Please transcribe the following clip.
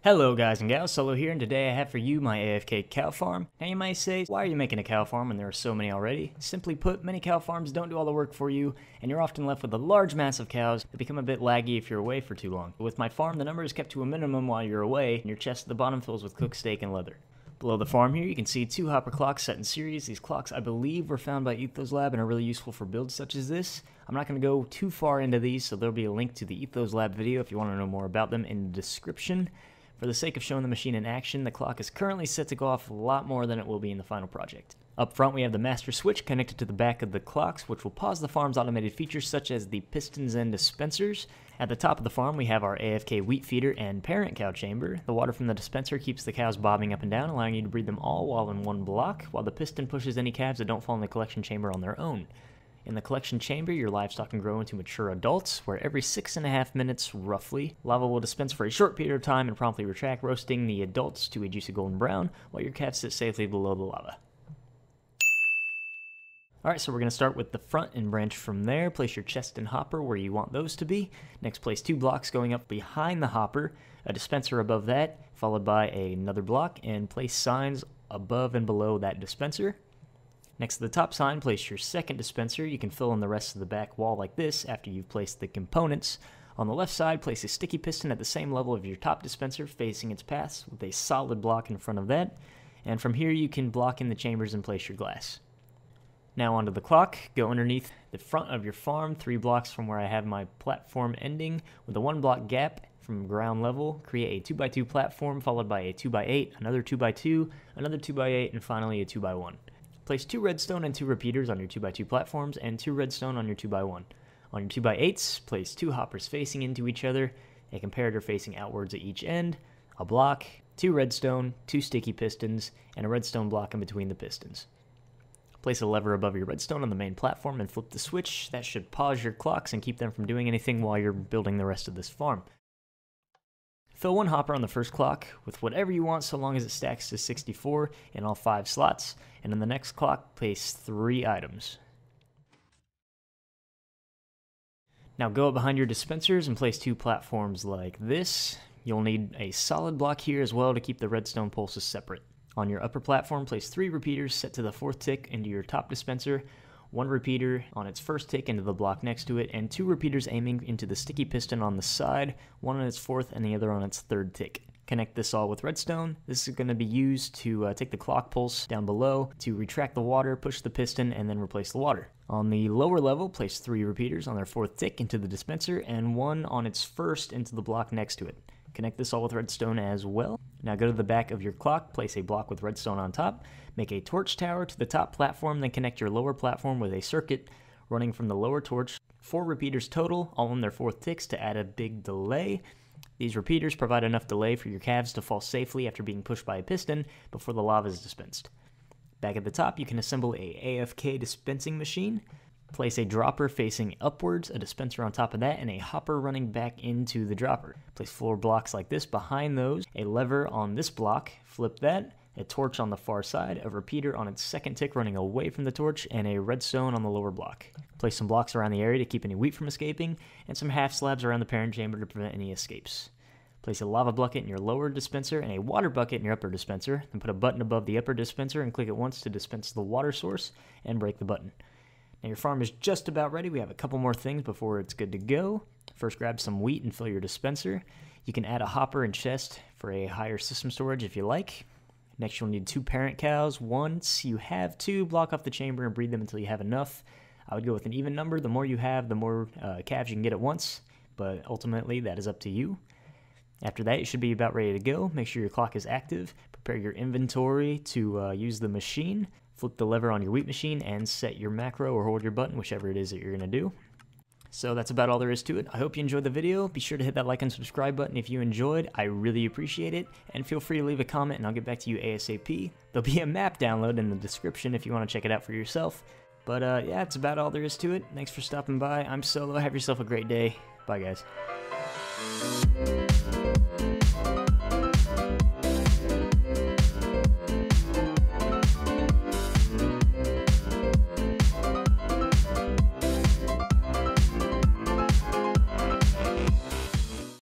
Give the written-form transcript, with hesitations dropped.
Hello guys and gals, Solo here, and today I have for you my AFK Cow Farm. Now you might say, why are you making a cow farm when there are so many already? Simply put, many cow farms don't do all the work for you, and you're often left with a large mass of cows that become a bit laggy if you're away for too long. With my farm, the number is kept to a minimum while you're away, and your chest at the bottom fills with cooked steak and leather. Below the farm here, you can see 2 hopper clocks set in series. These clocks, I believe, were found by Ethos Lab and are really useful for builds such as this. I'm not going to go too far into these, so there'll be a link to the Ethos Lab video if you want to know more about them in the description. For the sake of showing the machine in action, the clock is currently set to go off a lot more than it will be in the final project. Up front, we have the master switch connected to the back of the clocks, which will pause the farm's automated features such as the pistons and dispensers. At the top of the farm, we have our AFK wheat feeder and parent cow chamber. The water from the dispenser keeps the cows bobbing up and down, allowing you to breed them all while in one block, while the piston pushes any calves that don't fall in the collection chamber on their own. In the collection chamber, your livestock can grow into mature adults, where every 6.5 minutes, roughly, lava will dispense for a short period of time and promptly retract, roasting the adults to a juicy golden brown, while your calves sit safely below the lava. Alright, so we're going to start with the front and branch from there. Place your chest and hopper where you want those to be. Next, place 2 blocks going up behind the hopper, a dispenser above that, followed by another block, and place signs above and below that dispenser. Next to the top sign, place your second dispenser. You can fill in the rest of the back wall like this after you've placed the components. On the left side, place a sticky piston at the same level of your top dispenser facing its paths with a solid block in front of that. And from here you can block in the chambers and place your glass. Now onto the clock. Go underneath the front of your farm, 3 blocks from where I have my platform ending, with a 1 block gap from ground level. Create a 2x2 platform followed by a 2x8, another 2x2, another 2x8, and finally a 2x1. Place 2 redstone and 2 repeaters on your 2x2 platforms and 2 redstone on your 2x1. On your 2x8s, place 2 hoppers facing into each other, a comparator facing outwards at each end, a block, 2 redstone, 2 sticky pistons, and a redstone block in between the pistons. Place a lever above your redstone on the main platform and flip the switch. That should pause your clocks and keep them from doing anything while you're building the rest of this farm. Fill 1 hopper on the first clock with whatever you want so long as it stacks to 64 in all 5 slots, and on the next clock place 3 items. Now go up behind your dispensers and place 2 platforms like this. You'll need a solid block here as well to keep the redstone pulses separate. On your upper platform, place 3 repeaters set to the 4th tick into your top dispenser, 1 repeater on its 1st tick into the block next to it, and 2 repeaters aiming into the sticky piston on the side, 1 on its 4th and the other on its 3rd tick. Connect this all with redstone. This is going to be used to take the clock pulse down below, to retract the water, push the piston, and then replace the water. On the lower level, place 3 repeaters on their 4th tick into the dispenser, and 1 on its 1st into the block next to it. Connect this all with redstone as well. Now go to the back of your clock, place a block with redstone on top, make a torch tower to the top platform, then connect your lower platform with a circuit running from the lower torch. 4 repeaters total, all on their 4th ticks to add a big delay. These repeaters provide enough delay for your calves to fall safely after being pushed by a piston before the lava is dispensed. Back at the top, you can assemble a AFK dispensing machine. Place a dropper facing upwards, a dispenser on top of that, and a hopper running back into the dropper. Place 4 blocks like this behind those, a lever on this block, flip that, a torch on the far side, a repeater on its 2nd tick running away from the torch, and a redstone on the lower block. Place some blocks around the area to keep any wheat from escaping, and some half slabs around the parent chamber to prevent any escapes. Place a lava bucket in your lower dispenser and a water bucket in your upper dispenser, then put a button above the upper dispenser and click it once to dispense the water source, and break the button. Now your farm is just about ready. We have a couple more things before it's good to go. First, grab some wheat and fill your dispenser. You can add a hopper and chest for a higher system storage if you like. Next, you'll need 2 parent cows. Once you have 2, block off the chamber and breed them until you have enough. I would go with an even number. The more you have, the more calves you can get at once, but ultimately that is up to you. After that, you should be about ready to go. Make sure your clock is active. Prepare your inventory to use the machine. Flip the lever on your wheat machine and set your macro or hold your button, whichever it is that you're going to do. So that's about all there is to it. I hope you enjoyed the video. Be sure to hit that like and subscribe button if you enjoyed. I really appreciate it. And feel free to leave a comment and I'll get back to you ASAP. There'll be a map download in the description if you want to check it out for yourself. But yeah, that's about all there is to it. Thanks for stopping by. I'm Solo. Have yourself a great day. Bye, guys.